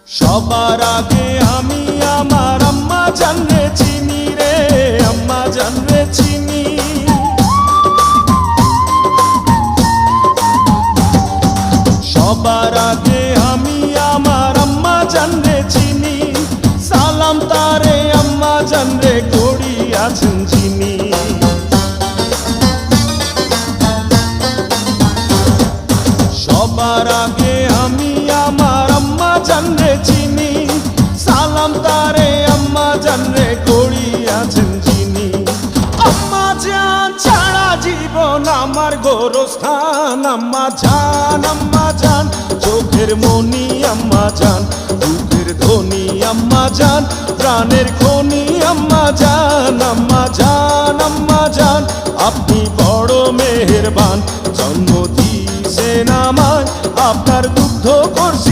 সবার আগে আমি আমার আম্মা জানরে চিনি রে, আম্মা জানরে চিনি। সবার আগে আমি আমার আম্মা জানরে চিনি, সালাম তারে আম্মা জানরে করিয়াছেন যিনি। সবার আগে আমি আমার আম্মা জানরে চিনি, সালাম তারে আম্মা জানরে করিয়াছেন যিনি। আম্মা জান ছাড়া জীবন আমার গোরস্থান, আম্মা জান চোখের মনি আম্মা জান, বুকের ধ্বনি আম্মা জান, প্রাণের খনি আম্মা জান। আম্মা জান আপনি বড় মেহেরবান, জন্ম দিয়েছেন আমায়, আপনার দুগ্ধ করছি